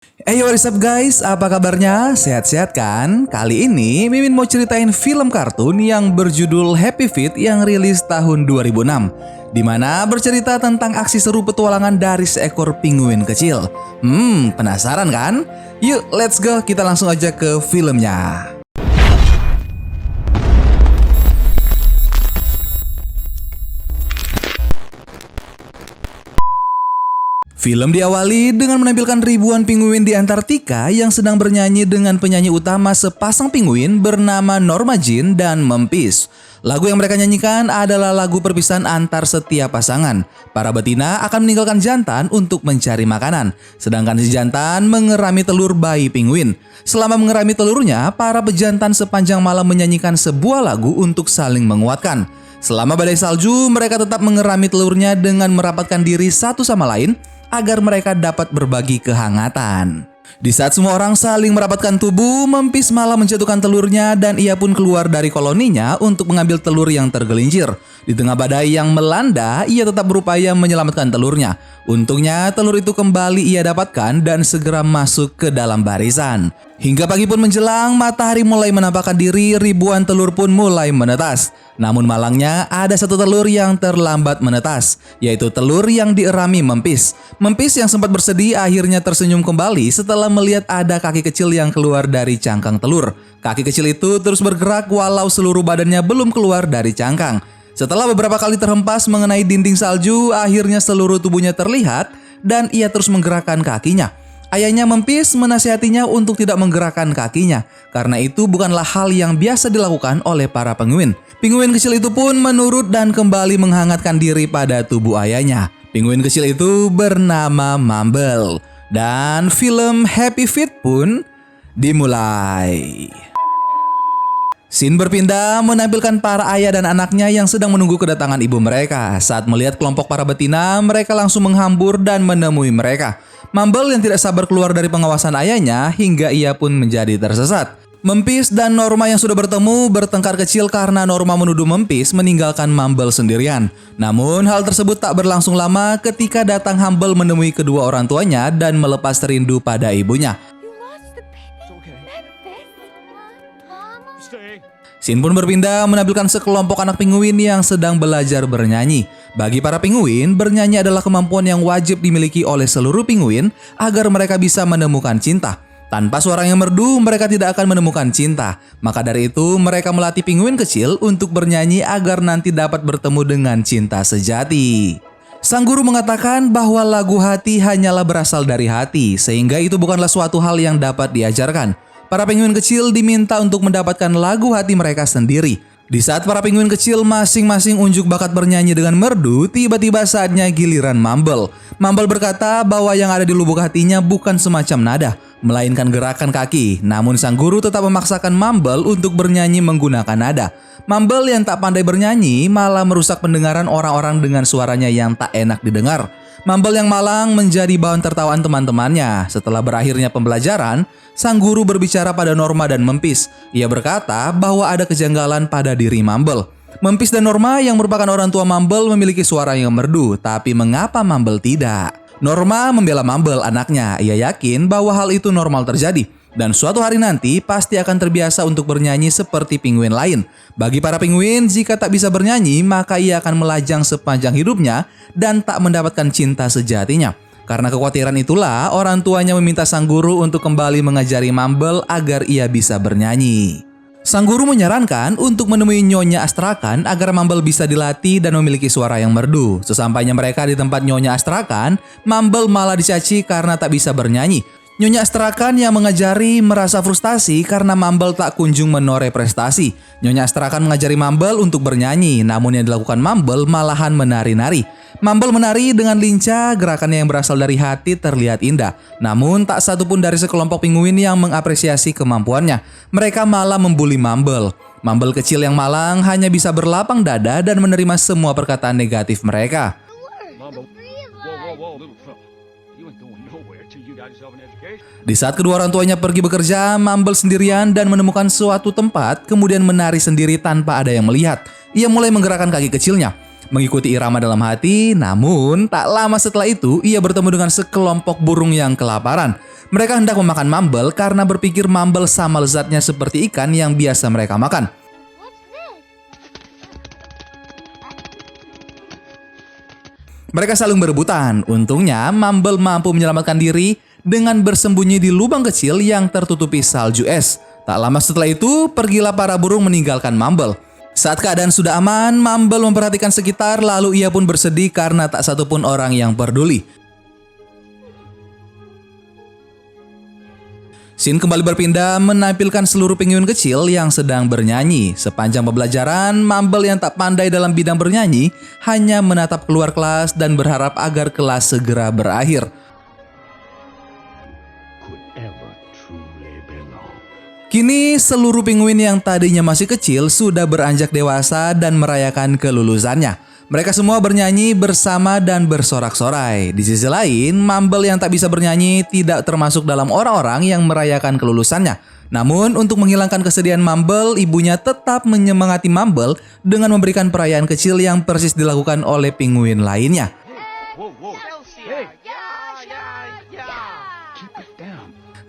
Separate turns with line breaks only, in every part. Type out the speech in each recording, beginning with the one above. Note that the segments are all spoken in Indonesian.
Hey, what is up guys? Apa kabarnya? Sehat-sehat kan? Kali ini Mimin mau ceritain film kartun yang berjudul Happy Feet yang rilis tahun 2006, di mana bercerita tentang aksi seru petualangan dari seekor penguin kecil. Penasaran kan? Yuk, let's go, kita langsung aja ke filmnya. Film diawali dengan menampilkan ribuan penguin di Antartika yang sedang bernyanyi dengan penyanyi utama sepasang penguin bernama Norma Jean dan Memphis. Lagu yang mereka nyanyikan adalah lagu perpisahan antar setiap pasangan. Para betina akan meninggalkan jantan untuk mencari makanan, sedangkan si jantan mengerami telur bayi penguin. Selama mengerami telurnya, para pejantan sepanjang malam menyanyikan sebuah lagu untuk saling menguatkan. Selama badai salju, mereka tetap mengerami telurnya dengan merapatkan diri satu sama lain agar mereka dapat berbagi kehangatan. Di saat semua orang saling merapatkan tubuh, Memphis malah menjatuhkan telurnya dan ia pun keluar dari koloninya untuk mengambil telur yang tergelincir. Di tengah badai yang melanda, ia tetap berupaya menyelamatkan telurnya. Untungnya telur itu kembali ia dapatkan dan segera masuk ke dalam barisan. Hingga pagi pun menjelang, matahari mulai menampakkan diri, ribuan telur pun mulai menetas. Namun malangnya ada satu telur yang terlambat menetas, yaitu telur yang dierami Memphis. Memphis yang sempat bersedih akhirnya tersenyum kembali setelah melihat ada kaki kecil yang keluar dari cangkang telur. Kaki kecil itu terus bergerak walau seluruh badannya belum keluar dari cangkang. Setelah beberapa kali terhempas mengenai dinding salju, akhirnya seluruh tubuhnya terlihat dan ia terus menggerakkan kakinya. Ayahnya Memphis menasihatinya untuk tidak menggerakkan kakinya, karena itu bukanlah hal yang biasa dilakukan oleh para penguin. Penguin kecil itu pun menurut dan kembali menghangatkan diri pada tubuh ayahnya. Penguin kecil itu bernama Mumble. Dan film Happy Feet pun dimulai. Scene berpindah menampilkan para ayah dan anaknya yang sedang menunggu kedatangan ibu mereka. Saat melihat kelompok para betina, mereka langsung menghambur dan menemui mereka. Mumble yang tidak sabar keluar dari pengawasan ayahnya hingga ia pun menjadi tersesat. Memphis dan Norma yang sudah bertemu bertengkar kecil karena Norma menuduh Memphis meninggalkan Mumble sendirian. Namun hal tersebut tak berlangsung lama ketika datang Mumble menemui kedua orang tuanya dan melepas rindu pada ibunya. Scene pun berpindah menampilkan sekelompok anak penguin yang sedang belajar bernyanyi. Bagi para penguin, bernyanyi adalah kemampuan yang wajib dimiliki oleh seluruh penguin agar mereka bisa menemukan cinta. Tanpa suara yang merdu, mereka tidak akan menemukan cinta. Maka dari itu, mereka melatih penguin kecil untuk bernyanyi agar nanti dapat bertemu dengan cinta sejati. Sang guru mengatakan bahwa lagu hati hanyalah berasal dari hati, sehingga itu bukanlah suatu hal yang dapat diajarkan. Para penguin kecil diminta untuk mendapatkan lagu hati mereka sendiri. Di saat para penguin kecil masing-masing unjuk bakat bernyanyi dengan merdu, tiba-tiba saatnya giliran Mumble. Mumble berkata bahwa yang ada di lubuk hatinya bukan semacam nada, melainkan gerakan kaki. Namun sang guru tetap memaksakan Mumble untuk bernyanyi menggunakan nada. Mumble yang tak pandai bernyanyi malah merusak pendengaran orang-orang dengan suaranya yang tak enak didengar. Mumble yang malang menjadi bahan tertawaan teman-temannya. Setelah berakhirnya pembelajaran, sang guru berbicara pada Norma dan Memphis. Ia berkata bahwa ada kejanggalan pada diri Mumble. Memphis dan Norma yang merupakan orang tua Mumble memiliki suara yang merdu, tapi mengapa Mumble tidak? Norma membela Mumble anaknya. Ia yakin bahwa hal itu normal terjadi. Dan suatu hari nanti pasti akan terbiasa untuk bernyanyi seperti penguin lain. Bagi para penguin, jika tak bisa bernyanyi, maka ia akan melajang sepanjang hidupnya dan tak mendapatkan cinta sejatinya. Karena kekhawatiran itulah, orang tuanya meminta sang guru untuk kembali mengajari Mumble agar ia bisa bernyanyi. Sang guru menyarankan untuk menemui Nyonya Astrakan agar Mumble bisa dilatih dan memiliki suara yang merdu. Sesampainya mereka di tempat Nyonya Astrakan, Mumble malah dicaci karena tak bisa bernyanyi. Nyonya Astrakan yang mengajari merasa frustasi karena Mumble tak kunjung menoreh prestasi. Nyonya Astrakan mengajari Mumble untuk bernyanyi, namun yang dilakukan Mumble malahan menari-nari. Mumble menari dengan lincah, gerakannya yang berasal dari hati terlihat indah. Namun tak satu pun dari sekelompok penguin yang mengapresiasi kemampuannya. Mereka malah membuli Mumble. Mumble kecil yang malang hanya bisa berlapang dada dan menerima semua perkataan negatif mereka. Di saat kedua orang tuanya pergi bekerja, Mumble sendirian dan menemukan suatu tempat, kemudian menari sendiri tanpa ada yang melihat. Ia mulai menggerakkan kaki kecilnya. mengikuti irama dalam hati. Namun tak lama setelah itu ia bertemu dengan sekelompok burung yang kelaparan. Mereka hendak memakan Mumble karena berpikir Mumble sama lezatnya seperti ikan yang biasa mereka makan. Mereka saling berebutan. Untungnya Mumble mampu menyelamatkan diri dengan bersembunyi di lubang kecil yang tertutupi salju es. Tak lama setelah itu, pergilah para burung meninggalkan Mumble. Saat keadaan sudah aman, Mumble memperhatikan sekitar lalu ia pun bersedih karena tak satupun orang yang peduli. Scene kembali berpindah menampilkan seluruh penguin kecil yang sedang bernyanyi. Sepanjang pembelajaran, Mumble yang tak pandai dalam bidang bernyanyi hanya menatap keluar kelas dan berharap agar kelas segera berakhir. Kini seluruh penguin yang tadinya masih kecil sudah beranjak dewasa dan merayakan kelulusannya. Mereka semua bernyanyi bersama dan bersorak-sorai. Di sisi lain, Mumble yang tak bisa bernyanyi tidak termasuk dalam orang-orang yang merayakan kelulusannya. Namun, untuk menghilangkan kesedihan Mumble, ibunya tetap menyemangati Mumble dengan memberikan perayaan kecil yang persis dilakukan oleh penguin lainnya.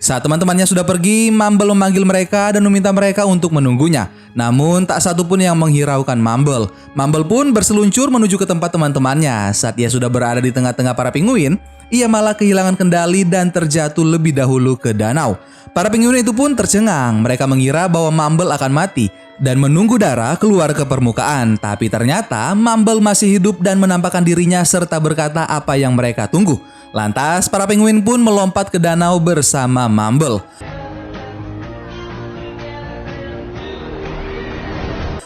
Saat teman-temannya sudah pergi, Mumble memanggil mereka dan meminta mereka untuk menunggunya. Namun tak satu pun yang menghiraukan Mumble. Mumble pun berseluncur menuju ke tempat teman-temannya. Saat ia sudah berada di tengah-tengah para penguin, ia malah kehilangan kendali dan terjatuh lebih dahulu ke danau. Para penguin itu pun tercengang. Mereka mengira bahwa Mumble akan mati dan menunggu darah keluar ke permukaan. Tapi ternyata Mumble masih hidup dan menampakkan dirinya serta berkata apa yang mereka tunggu. Lantas para penguin pun melompat ke danau bersama Mumble.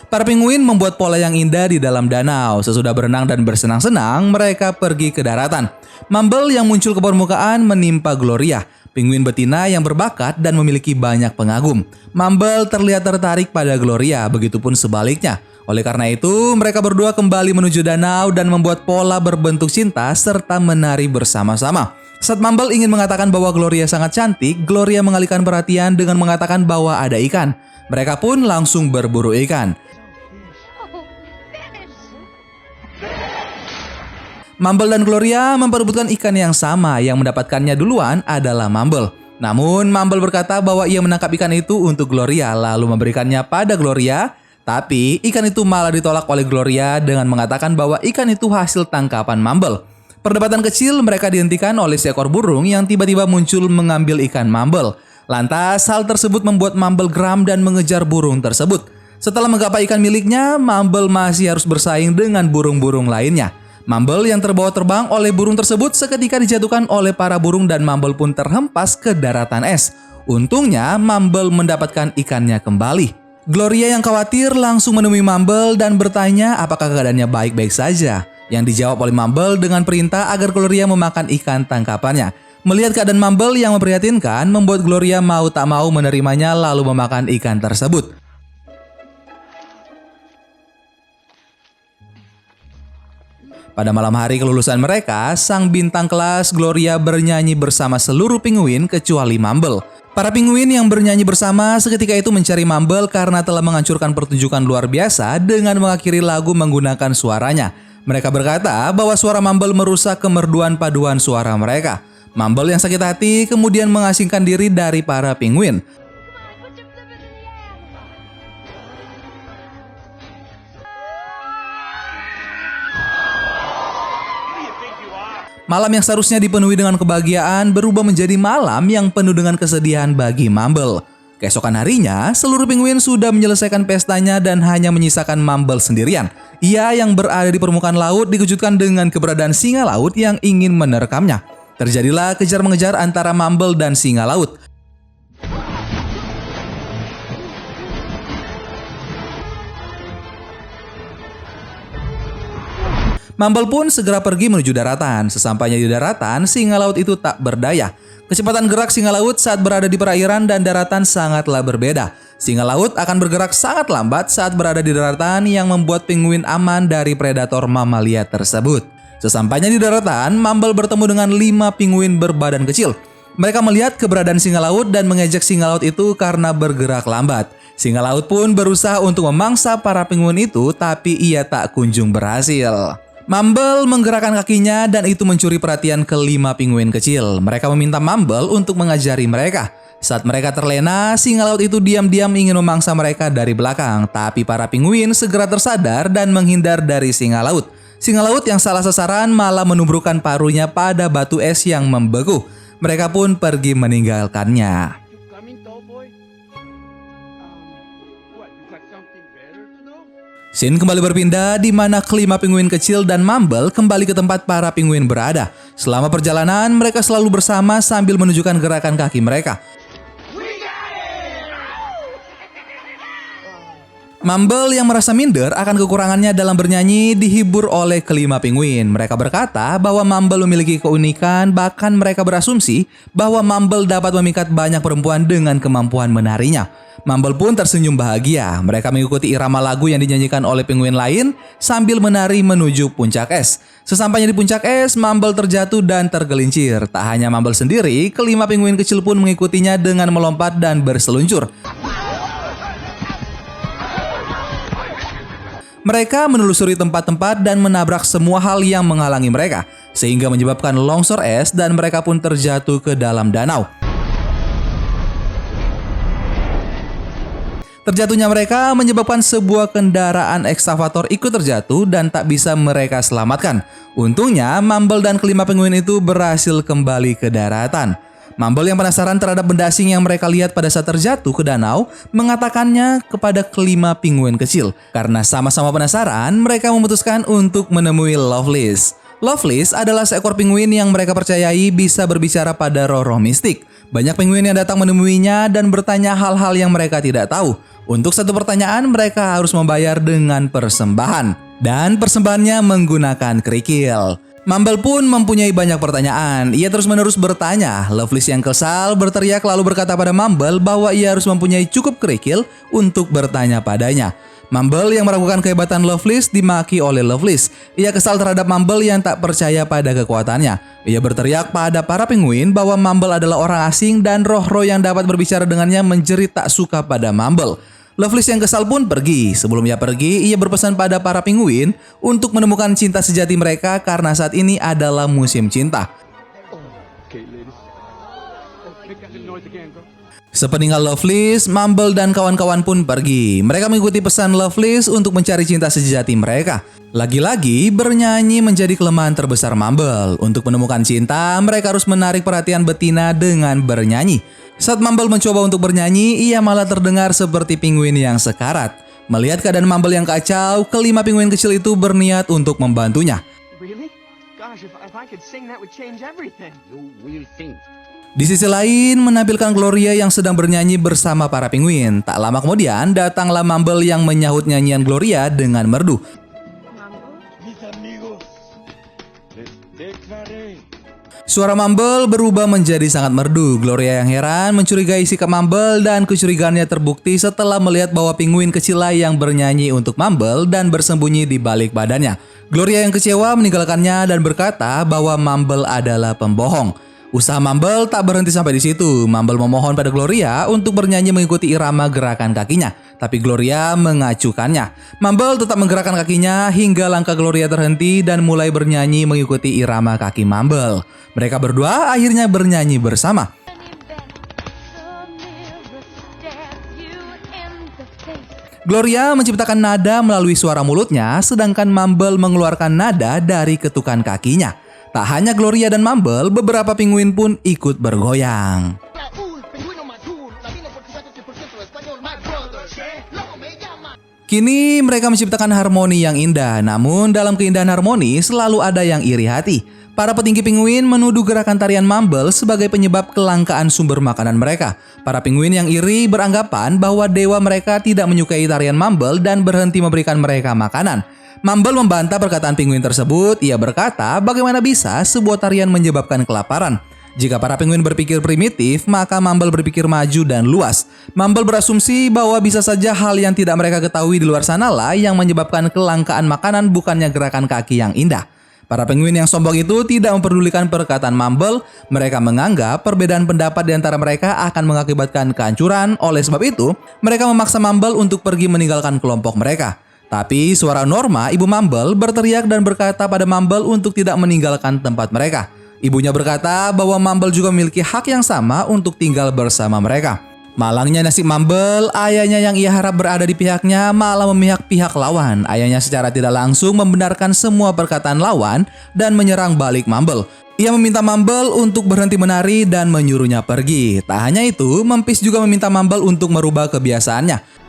Para penguin membuat pola yang indah di dalam danau. Sesudah berenang dan bersenang-senang, mereka pergi ke daratan. Mumble yang muncul ke permukaan menimpa Gloria, penguin betina yang berbakat dan memiliki banyak pengagum. Mumble terlihat tertarik pada Gloria, begitupun sebaliknya. Oleh karena itu, mereka berdua kembali menuju danau dan membuat pola berbentuk cinta serta menari bersama-sama. Saat Mumble ingin mengatakan bahwa Gloria sangat cantik, Gloria mengalihkan perhatian dengan mengatakan bahwa ada ikan. Mereka pun langsung berburu ikan. Mumble dan Gloria memperebutkan ikan yang sama, yang mendapatkannya duluan adalah Mumble. Namun, Mumble berkata bahwa ia menangkap ikan itu untuk Gloria, lalu memberikannya pada Gloria. Tapi, ikan itu malah ditolak oleh Gloria dengan mengatakan bahwa ikan itu hasil tangkapan Mumble. Perdebatan kecil mereka dihentikan oleh seekor burung yang tiba-tiba muncul mengambil ikan Mumble. Lantas, hal tersebut membuat Mumble geram dan mengejar burung tersebut. Setelah menggapai ikan miliknya, Mumble masih harus bersaing dengan burung-burung lainnya. Mumble yang terbawa terbang oleh burung tersebut seketika dijatuhkan oleh para burung dan Mumble pun terhempas ke daratan es. Untungnya, Mumble mendapatkan ikannya kembali. Gloria yang khawatir langsung menemui Mumble dan bertanya apakah keadaannya baik-baik saja. Yang dijawab oleh Mumble dengan perintah agar Gloria memakan ikan tangkapannya. Melihat keadaan Mumble yang memprihatinkan membuat Gloria mau tak mau menerimanya lalu memakan ikan tersebut. Pada malam hari kelulusan mereka, sang bintang kelas Gloria bernyanyi bersama seluruh penguin kecuali Mumble. Para penguin yang bernyanyi bersama seketika itu mencari Mumble karena telah menghancurkan pertunjukan luar biasa dengan mengakhiri lagu menggunakan suaranya. Mereka berkata bahwa suara Mumble merusak kemerduan paduan suara mereka. Mumble yang sakit hati kemudian mengasingkan diri dari para penguin. Malam yang seharusnya dipenuhi dengan kebahagiaan berubah menjadi malam yang penuh dengan kesedihan bagi Mumble. Keesokan harinya, seluruh penguin sudah menyelesaikan pestanya dan hanya menyisakan Mumble sendirian. Ia yang berada di permukaan laut dikejutkan dengan keberadaan singa laut yang ingin menerkamnya. Terjadilah kejar-mengejar antara Mumble dan singa laut. Mumble pun segera pergi menuju daratan. Sesampainya di daratan, singa laut itu tak berdaya. Kecepatan gerak singa laut saat berada di perairan dan daratan sangatlah berbeda. Singa laut akan bergerak sangat lambat saat berada di daratan yang membuat penguin aman dari predator mamalia tersebut. Sesampainya di daratan, Mumble bertemu dengan 5 penguin berbadan kecil. Mereka melihat keberadaan singa laut dan mengejek singa laut itu karena bergerak lambat. Singa laut pun berusaha untuk memangsa para penguin itu, tapi ia tak kunjung berhasil. Mumble menggerakkan kakinya dan itu mencuri perhatian kelima penguin kecil. Mereka meminta Mumble untuk mengajari mereka. Saat mereka terlena, singa laut itu diam-diam ingin memangsa mereka dari belakang, tapi para penguin segera tersadar dan menghindar dari singa laut. Singa laut yang salah sasaran malah menubrukkan paruhnya pada batu es yang membeku. Mereka pun pergi meninggalkannya. Scene kembali berpindah di mana kelima penguin kecil dan Mumble kembali ke tempat para penguin berada. Selama perjalanan, mereka selalu bersama sambil menunjukkan gerakan kaki mereka. Mumble yang merasa minder akan kekurangannya dalam bernyanyi dihibur oleh kelima penguin. Mereka berkata bahwa Mumble memiliki keunikan, bahkan mereka berasumsi bahwa Mumble dapat memikat banyak perempuan dengan kemampuan menarinya. Mumble pun tersenyum bahagia. Mereka mengikuti irama lagu yang dinyanyikan oleh penguin lain sambil menari menuju puncak es. Sesampainya di puncak es, Mumble terjatuh dan tergelincir. Tak hanya Mumble sendiri, kelima penguin kecil pun mengikutinya dengan melompat dan berseluncur. Mereka menelusuri tempat-tempat dan menabrak semua hal yang menghalangi mereka, sehingga menyebabkan longsor es dan mereka pun terjatuh ke dalam danau. Terjatuhnya mereka menyebabkan sebuah kendaraan ekskavator ikut terjatuh dan tak bisa mereka selamatkan. Untungnya, Mumble dan kelima penguin itu berhasil kembali ke daratan. Mumble yang penasaran terhadap benda asing yang mereka lihat pada saat terjatuh ke danau mengatakannya kepada kelima penguin kecil. Karena sama-sama penasaran, mereka memutuskan untuk menemui Lovelace. Lovelace adalah seekor penguin yang mereka percayai bisa berbicara pada roh-roh mistik. Banyak penguin yang datang menemuinya dan bertanya hal-hal yang mereka tidak tahu. Untuk satu pertanyaan, mereka harus membayar dengan persembahan. Dan persembahannya menggunakan kerikil. Mumble pun mempunyai banyak pertanyaan. Ia terus-menerus bertanya. Lovelace yang kesal berteriak lalu berkata pada Mumble bahwa ia harus mempunyai cukup kerikil untuk bertanya padanya. Mumble yang meragukan kehebatan Lovelace dimaki oleh Lovelace. Ia kesal terhadap Mumble yang tak percaya pada kekuatannya. Ia berteriak pada para penguin bahwa Mumble adalah orang asing dan roh-roh yang dapat berbicara dengannya menjerit tak suka pada Mumble. Lovelace yang kesal pun pergi. Sebelum ia pergi, ia berpesan pada para penguin untuk menemukan cinta sejati mereka karena saat ini adalah musim cinta. Sepeninggal Lovelace, Mumble dan kawan-kawan pun pergi. Mereka mengikuti pesan Lovelace untuk mencari cinta sejati mereka. Lagi-lagi, bernyanyi menjadi kelemahan terbesar Mumble. Untuk menemukan cinta, mereka harus menarik perhatian betina dengan bernyanyi. Saat Mumble mencoba untuk bernyanyi, ia malah terdengar seperti penguin yang sekarat. Melihat keadaan Mumble yang kacau, kelima penguin kecil itu berniat untuk membantunya. Di sisi lain, menampilkan Gloria yang sedang bernyanyi bersama para penguin. Tak lama kemudian, datanglah Mumble yang menyahut nyanyian Gloria dengan merdu. Suara Mumble berubah menjadi sangat merdu. Gloria yang heran mencurigai sikap Mumble dan kecurigaannya terbukti setelah melihat bahwa penguin kecil yang bernyanyi untuk Mumble dan bersembunyi di balik badannya. Gloria yang kecewa meninggalkannya dan berkata bahwa Mumble adalah pembohong. Usaha Mumble tak berhenti sampai di situ. Mumble memohon pada Gloria untuk bernyanyi mengikuti irama gerakan kakinya, tapi Gloria mengacukannya. Mumble tetap menggerakkan kakinya hingga langkah Gloria terhenti dan mulai bernyanyi mengikuti irama kaki Mumble. Mereka berdua akhirnya bernyanyi bersama. Gloria menciptakan nada melalui suara mulutnya, sedangkan Mumble mengeluarkan nada dari ketukan kakinya. Tak hanya Gloria dan Mumble, beberapa penguin pun ikut bergoyang. Kini mereka menciptakan harmoni yang indah, namun dalam keindahan harmoni selalu ada yang iri hati. Para petinggi penguin menuduh gerakan tarian Mumble sebagai penyebab kelangkaan sumber makanan mereka. Para penguin yang iri beranggapan bahwa dewa mereka tidak menyukai tarian Mumble dan berhenti memberikan mereka makanan. Mumble membantah perkataan penguin tersebut. Ia berkata, bagaimana bisa sebuah tarian menyebabkan kelaparan? Jika para penguin berpikir primitif, maka Mumble berpikir maju dan luas. Mumble berasumsi bahwa bisa saja hal yang tidak mereka ketahui di luar sanalah yang menyebabkan kelangkaan makanan, bukannya gerakan kaki yang indah. Para penguin yang sombong itu tidak memperdulikan perkataan Mumble. Mereka menganggap perbedaan pendapat di antara mereka akan mengakibatkan kehancuran. Oleh sebab itu, mereka memaksa Mumble untuk pergi meninggalkan kelompok mereka. Tapi suara Norma, ibu Mumble, berteriak dan berkata pada Mumble untuk tidak meninggalkan tempat mereka. Ibunya berkata bahwa Mumble juga memiliki hak yang sama untuk tinggal bersama mereka. Malangnya nasib Mumble, ayahnya yang ia harap berada di pihaknya malah memihak pihak lawan. Ayahnya secara tidak langsung membenarkan semua perkataan lawan dan menyerang balik Mumble. Ia meminta Mumble untuk berhenti menari dan menyuruhnya pergi. Tak hanya itu, Memphis juga meminta Mumble untuk merubah kebiasaannya.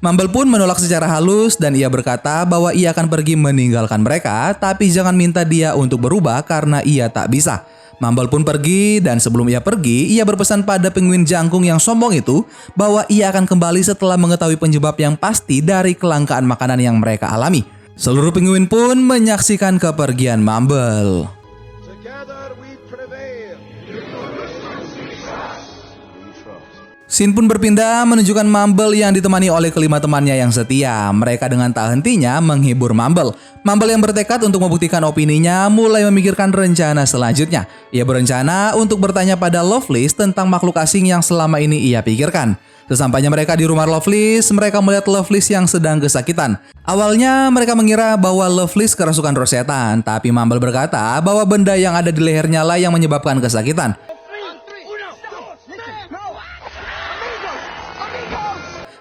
Mumble pun menolak secara halus dan ia berkata bahwa ia akan pergi meninggalkan mereka, tapi jangan minta dia untuk berubah karena ia tak bisa. Mumble pun pergi dan sebelum ia pergi, ia berpesan pada penguin jangkung yang sombong itu bahwa ia akan kembali setelah mengetahui penyebab yang pasti dari kelangkaan makanan yang mereka alami. Seluruh penguin pun menyaksikan kepergian Mumble. Scene pun berpindah menunjukkan Mumble yang ditemani oleh kelima temannya yang setia. Mereka dengan tak hentinya menghibur Mumble. Mumble yang bertekad untuk membuktikan opininya mulai memikirkan rencana selanjutnya. Ia berencana untuk bertanya pada Lovelace tentang makhluk asing yang selama ini ia pikirkan. Sesampainya mereka di rumah Lovelace, mereka melihat Lovelace yang sedang kesakitan. Awalnya mereka mengira bahwa Lovelace kerasukan roh setan, tapi Mumble berkata bahwa benda yang ada di lehernya lah yang menyebabkan kesakitan.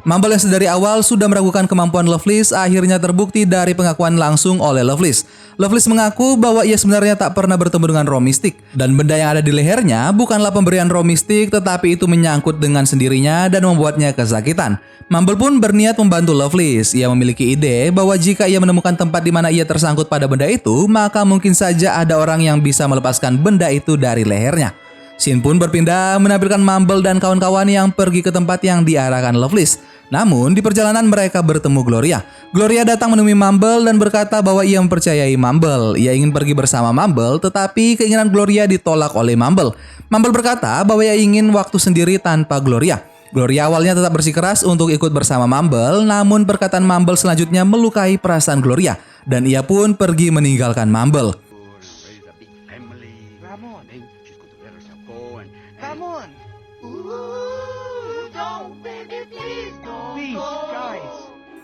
Mumble yang sedari awal sudah meragukan kemampuan Lovelace akhirnya terbukti dari pengakuan langsung oleh Lovelace. Lovelace mengaku bahwa ia sebenarnya tak pernah bertemu dengan roh mistik. Dan benda yang ada di lehernya bukanlah pemberian roh mistik, tetapi itu menyangkut dengan sendirinya dan membuatnya kesakitan. Mumble pun berniat membantu Lovelace. Ia memiliki ide bahwa jika ia menemukan tempat di mana ia tersangkut pada benda itu, maka mungkin saja ada orang yang bisa melepaskan benda itu dari lehernya. Scene pun berpindah menampilkan Mumble dan kawan-kawan yang pergi ke tempat yang diarahkan Lovelace. Namun di perjalanan mereka bertemu Gloria. Gloria datang menemui Mumble dan berkata bahwa ia mempercayai Mumble. Ia ingin pergi bersama Mumble, tetapi keinginan Gloria ditolak oleh Mumble. Mumble berkata bahwa ia ingin waktu sendiri tanpa Gloria. Gloria awalnya tetap bersikeras untuk ikut bersama Mumble, namun perkataan Mumble selanjutnya melukai perasaan Gloria dan ia pun pergi meninggalkan Mumble.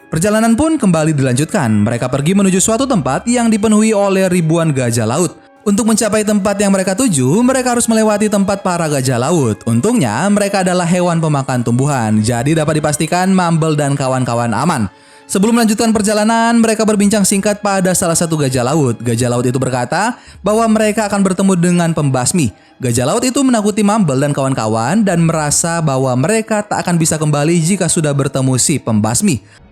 Perjalanan pun kembali dilanjutkan. Mereka pergi menuju suatu tempat yang dipenuhi oleh ribuan gajah laut. Untuk mencapai tempat yang mereka tuju, mereka harus melewati tempat para gajah laut. Untungnya, mereka adalah hewan pemakan tumbuhan, jadi dapat dipastikan Mumble dan kawan-kawan aman. Sebelum melanjutkan perjalanan, mereka berbincang singkat pada salah satu gajah laut. Gajah laut itu berkata bahwa mereka akan bertemu dengan pembasmi. Gajah laut itu menakuti Mumble dan kawan-kawan dan merasa bahwa mereka tak akan bisa kembali jika sudah bertemu si pembasmi.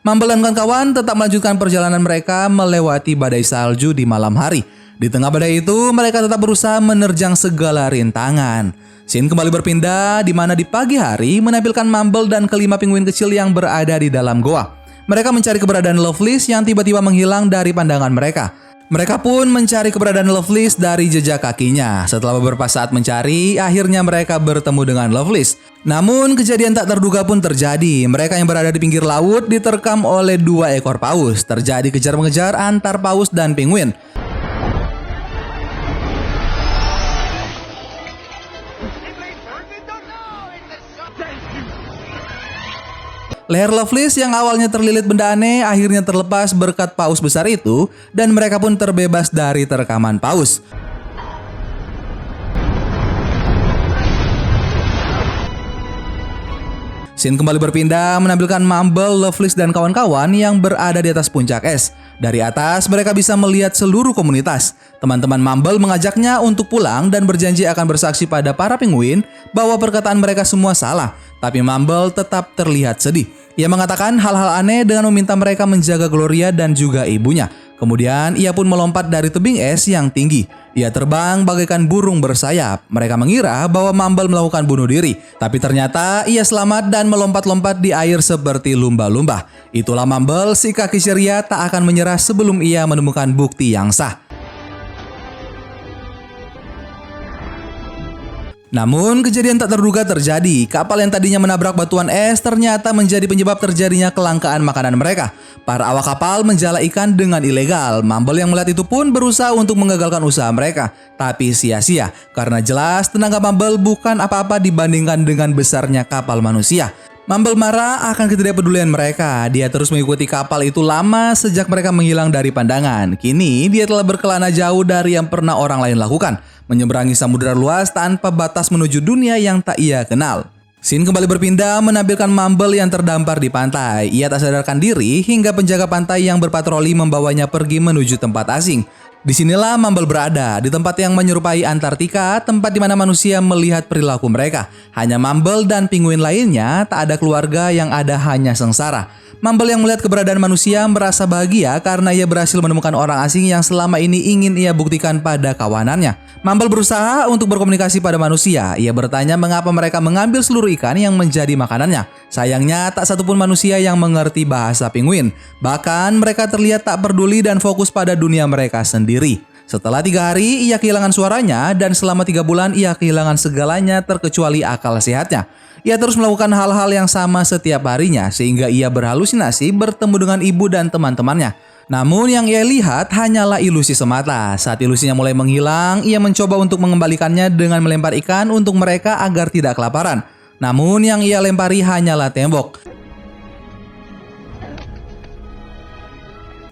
Mumble dan kawan-kawan tetap melanjutkan perjalanan mereka melewati badai salju di malam hari. Di tengah badai itu, mereka tetap berusaha menerjang segala rintangan. Scene kembali berpindah di mana di pagi hari menampilkan Mumble dan kelima penguin kecil yang berada di dalam goa. Mereka mencari keberadaan Lovelace yang tiba-tiba menghilang dari pandangan mereka. Mereka pun mencari keberadaan Lovelace dari jejak kakinya. Setelah beberapa saat mencari, akhirnya mereka bertemu dengan Lovelace. Namun kejadian tak terduga pun terjadi. Mereka yang berada di pinggir laut diterkam oleh 2 ekor paus. Terjadi kejar-mengejar antar paus dan penguin. Leher Lovelace yang awalnya terlilit benda aneh akhirnya terlepas berkat paus besar itu dan mereka pun terbebas dari terkaman paus. Scene kembali berpindah menampilkan Mumble, Lovelace dan kawan-kawan yang berada di atas puncak es. Dari atas mereka bisa melihat seluruh komunitas. Teman-teman Mumble mengajaknya untuk pulang dan berjanji akan bersaksi pada para penguin bahwa perkataan mereka semua salah. Tapi Mumble tetap terlihat sedih. Ia mengatakan hal-hal aneh dengan meminta mereka menjaga Gloria dan juga ibunya. Kemudian ia pun melompat dari tebing es yang tinggi. Ia terbang bagaikan burung bersayap. Mereka mengira bahwa Mumble melakukan bunuh diri. Tapi ternyata ia selamat dan melompat-lompat di air seperti lumba-lumba. Itulah Mumble, si kaki ceria tak akan menyerah sebelum ia menemukan bukti yang sah. Namun kejadian tak terduga terjadi. Kapal yang tadinya menabrak batuan es ternyata menjadi penyebab terjadinya kelangkaan makanan mereka. Para awak kapal menjala ikan dengan ilegal. Mumble yang melihat itu pun berusaha untuk menggagalkan usaha mereka. Tapi sia-sia karena jelas tenaga Mumble bukan apa-apa dibandingkan dengan besarnya kapal manusia. Mumble marah akan ketidakpedulian mereka. Dia terus mengikuti kapal itu lama sejak mereka menghilang dari pandangan. Kini dia telah berkelana jauh dari yang pernah orang lain lakukan, menyeberangi samudera luas tanpa batas menuju dunia yang tak ia kenal. Scene kembali berpindah menampilkan Mumble yang terdampar di pantai. Ia tak sadarkan diri hingga penjaga pantai yang berpatroli membawanya pergi menuju tempat asing. Disinilah Mumble berada, di tempat yang menyerupai Antartika, tempat di mana manusia melihat perilaku mereka. Hanya Mumble dan penguin lainnya, tak ada keluarga, yang ada hanya sengsara. Mumble yang melihat keberadaan manusia merasa bahagia karena ia berhasil menemukan orang asing yang selama ini ingin ia buktikan pada kawanannya. Mumble berusaha untuk berkomunikasi pada manusia. Ia bertanya mengapa mereka mengambil seluruh ikan yang menjadi makanannya. Sayangnya tak satupun manusia yang mengerti bahasa penguin. Bahkan mereka terlihat tak peduli dan fokus pada dunia mereka sendiri. Setelah 3 hari ia kehilangan suaranya dan selama 3 bulan ia kehilangan segalanya terkecuali akal sehatnya. Ia terus melakukan hal-hal yang sama setiap harinya sehingga ia berhalusinasi bertemu dengan ibu dan teman-temannya. Namun yang ia lihat hanyalah ilusi semata. Saat ilusinya mulai menghilang, ia mencoba untuk mengembalikannya dengan melempar ikan untuk mereka agar tidak kelaparan. Namun yang ia lempari hanyalah tembok.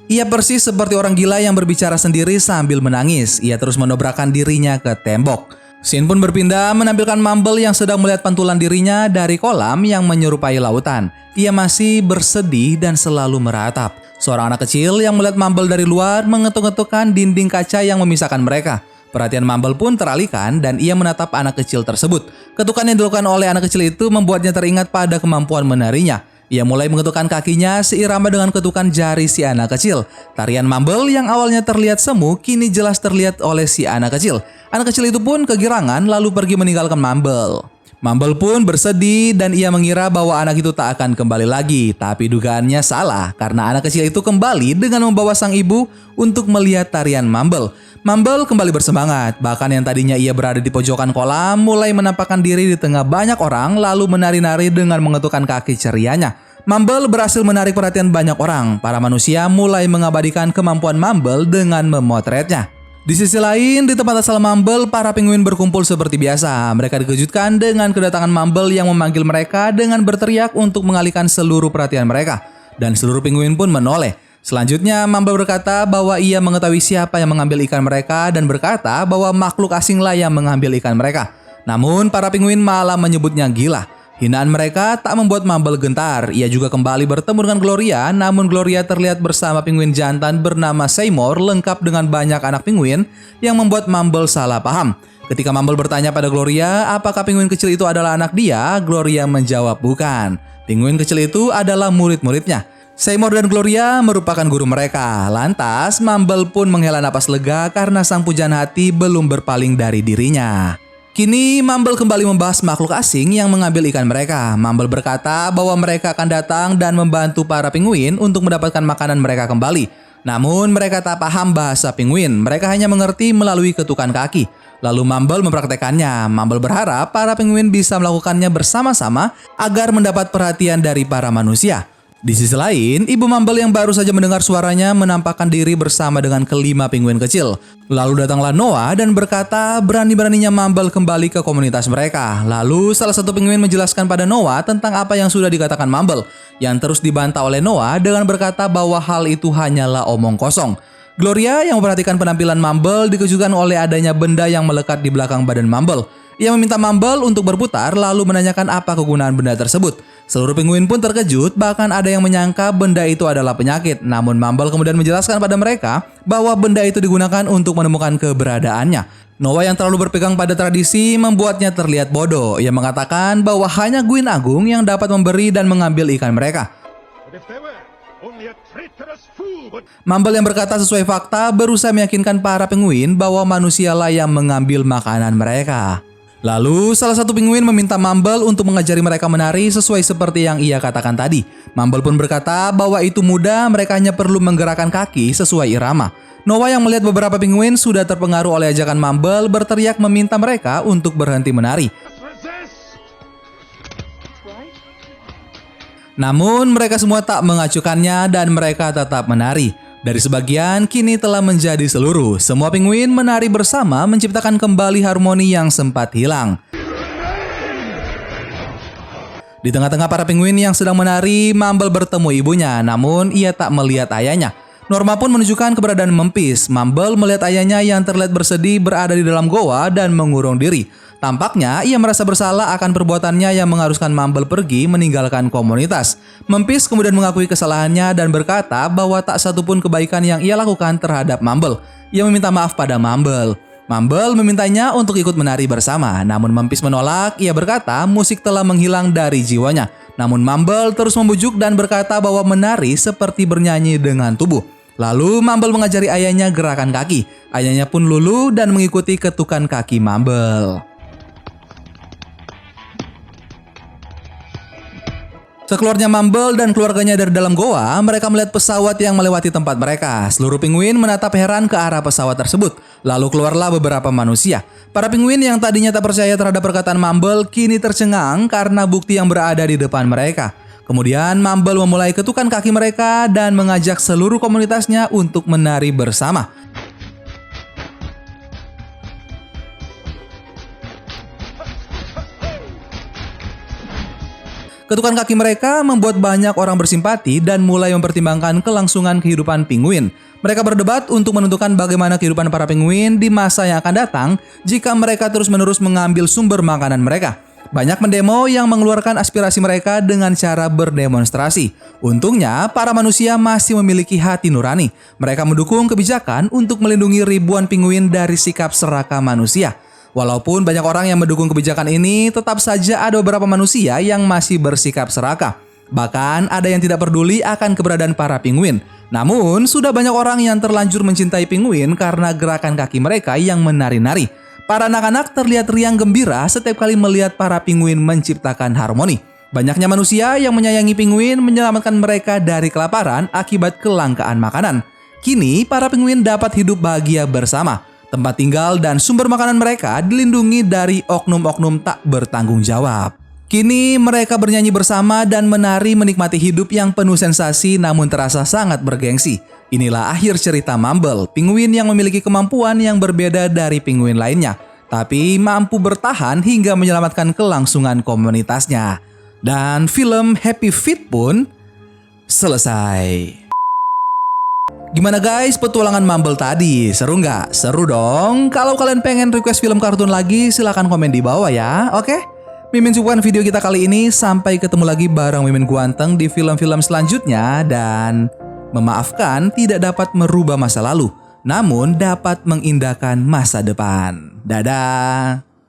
Ia persis seperti orang gila yang berbicara sendiri sambil menangis. Ia terus menobrakkan dirinya ke tembok. Scene pun berpindah menampilkan Mumble yang sedang melihat pantulan dirinya dari kolam yang menyerupai lautan. Ia masih bersedih dan selalu meratap. Seorang anak kecil yang melihat Mumble dari luar mengetuk-ngetukkan dinding kaca yang memisahkan mereka. Perhatian Mumble pun teralihkan dan ia menatap anak kecil tersebut. Ketukan yang dilakukan oleh anak kecil itu membuatnya teringat pada kemampuan menarinya. Ia mulai mengetukkan kakinya seirama dengan ketukan jari si anak kecil. Tarian Mumble yang awalnya terlihat semu kini jelas terlihat oleh si anak kecil. Anak kecil itu pun kegirangan lalu pergi meninggalkan Mumble. Mumble pun bersedih dan ia mengira bahwa anak itu tak akan kembali lagi. Tapi dugaannya salah karena anak kecil itu kembali dengan membawa sang ibu untuk melihat tarian Mumble. Mumble kembali bersemangat, bahkan yang tadinya ia berada di pojokan kolam mulai menampakkan diri di tengah banyak orang lalu menari-nari dengan mengetukkan kaki cerianya. Mumble berhasil menarik perhatian banyak orang. Para manusia mulai mengabadikan kemampuan Mumble dengan memotretnya. Di sisi lain, di tempat asal Mumble, para penguin berkumpul seperti biasa. Mereka dikejutkan dengan kedatangan Mumble yang memanggil mereka dengan berteriak untuk mengalihkan seluruh perhatian mereka. Dan seluruh penguin pun menoleh. Selanjutnya, Mumble berkata bahwa ia mengetahui siapa yang mengambil ikan mereka dan berkata bahwa makhluk asinglah yang mengambil ikan mereka. Namun, para penguin malah menyebutnya gila. Hinaan mereka tak membuat Mumble gentar. Ia juga kembali bertemu dengan Gloria, namun Gloria terlihat bersama penguin jantan bernama Seymour lengkap dengan banyak anak penguin yang membuat Mumble salah paham. Ketika Mumble bertanya pada Gloria apakah penguin kecil itu adalah anak dia, Gloria menjawab bukan. Penguin kecil itu adalah murid-muridnya. Seymour dan Gloria merupakan guru mereka. Lantas Mumble pun menghela napas lega karena sang pujaan hati belum berpaling dari dirinya. Kini Mumble kembali membahas makhluk asing yang mengambil ikan mereka. Mumble berkata bahwa mereka akan datang dan membantu para penguin untuk mendapatkan makanan mereka kembali. Namun mereka tak paham bahasa penguin, mereka hanya mengerti melalui ketukan kaki. Lalu Mumble mempraktekannya. Mumble berharap para penguin bisa melakukannya bersama-sama agar mendapat perhatian dari para manusia. Di sisi lain, ibu Mumble yang baru saja mendengar suaranya menampakkan diri bersama dengan kelima penguin kecil. Lalu datanglah Noah dan berkata berani-beraninya Mumble kembali ke komunitas mereka. Lalu salah satu penguin menjelaskan pada Noah tentang apa yang sudah dikatakan Mumble, yang terus dibantah oleh Noah dengan berkata bahwa hal itu hanyalah omong kosong. Gloria yang memperhatikan penampilan Mumble dikejutkan oleh adanya benda yang melekat di belakang badan Mumble. Ia meminta Mumble untuk berputar lalu menanyakan apa kegunaan benda tersebut. Seluruh penguin pun terkejut, bahkan ada yang menyangka benda itu adalah penyakit. Namun Mumble kemudian menjelaskan pada mereka bahwa benda itu digunakan untuk menemukan keberadaannya. Noah yang terlalu berpegang pada tradisi membuatnya terlihat bodoh. Ia mengatakan bahwa hanya Gwyn Agung yang dapat memberi dan mengambil ikan mereka. Mumble yang berkata sesuai fakta berusaha meyakinkan para penguin bahwa manusialah yang mengambil makanan mereka. Lalu, salah satu penguin meminta Mumble untuk mengajari mereka menari sesuai seperti yang ia katakan tadi. Mumble pun berkata bahwa itu mudah, mereka hanya perlu menggerakkan kaki sesuai irama. Noah yang melihat beberapa penguin sudah terpengaruh oleh ajakan Mumble berteriak meminta mereka untuk berhenti menari. Namun mereka semua tak mengacuhkannya dan mereka tetap menari. Dari sebagian kini telah menjadi seluruh. Semua penguin menari bersama menciptakan kembali harmoni yang sempat hilang. Di tengah-tengah para penguin yang sedang menari, Mumble bertemu ibunya, namun ia tak melihat ayahnya. Norma pun menunjukkan keberadaan Memphis. Mumble melihat ayahnya yang terlihat bersedih berada di dalam goa dan mengurung diri. Tampaknya ia merasa bersalah akan perbuatannya yang mengharuskan Mumble pergi meninggalkan komunitas. Memphis kemudian mengakui kesalahannya dan berkata bahwa tak satupun kebaikan yang ia lakukan terhadap Mumble. Ia meminta maaf pada Mumble. Mumble memintanya untuk ikut menari bersama, namun Memphis menolak. Ia berkata musik telah menghilang dari jiwanya. Namun Mumble terus membujuk dan berkata bahwa menari seperti bernyanyi dengan tubuh. Lalu Mumble mengajari ayahnya gerakan kaki. Ayahnya pun luluh dan mengikuti ketukan kaki Mumble. Sekeluarnya Mumble dan keluarganya dari dalam goa, mereka melihat pesawat yang melewati tempat mereka. Seluruh penguin menatap heran ke arah pesawat tersebut. Lalu keluarlah beberapa manusia. Para penguin yang tadinya tak percaya terhadap perkataan Mumble kini tercengang karena bukti yang berada di depan mereka. Kemudian Mumble memulai ketukan kaki mereka dan mengajak seluruh komunitasnya untuk menari bersama. Ketukan kaki mereka membuat banyak orang bersimpati dan mulai mempertimbangkan kelangsungan kehidupan penguin. Mereka berdebat untuk menentukan bagaimana kehidupan para penguin di masa yang akan datang jika mereka terus-menerus mengambil sumber makanan mereka. Banyak pendemo yang mengeluarkan aspirasi mereka dengan cara berdemonstrasi. Untungnya, para manusia masih memiliki hati nurani. Mereka mendukung kebijakan untuk melindungi ribuan penguin dari sikap serakah manusia. Walaupun banyak orang yang mendukung kebijakan ini, tetap saja ada beberapa manusia yang masih bersikap serakah. Bahkan ada yang tidak peduli akan keberadaan para penguin. Namun, sudah banyak orang yang terlanjur mencintai penguin karena gerakan kaki mereka yang menari-nari. Para anak-anak terlihat riang gembira setiap kali melihat para penguin menciptakan harmoni. Banyaknya manusia yang menyayangi penguin menyelamatkan mereka dari kelaparan akibat kelangkaan makanan. Kini, para penguin dapat hidup bahagia bersama. Tempat tinggal dan sumber makanan mereka dilindungi dari oknum-oknum tak bertanggung jawab. Kini mereka bernyanyi bersama dan menari menikmati hidup yang penuh sensasi namun terasa sangat bergengsi. Inilah akhir cerita Mumble, penguin yang memiliki kemampuan yang berbeda dari penguin lainnya, tapi mampu bertahan hingga menyelamatkan kelangsungan komunitasnya. Dan film Happy Feet pun selesai. Gimana guys petualangan Mumble tadi? Seru nggak? Seru dong. Kalau kalian pengen request film kartun lagi silahkan komen di bawah ya. Oke? Mimin cukupkan video kita kali ini. Sampai ketemu lagi bareng Mimin Guanteng di film-film selanjutnya. Dan memaafkan tidak dapat merubah masa lalu, namun dapat mengindahkan masa depan. Dadah.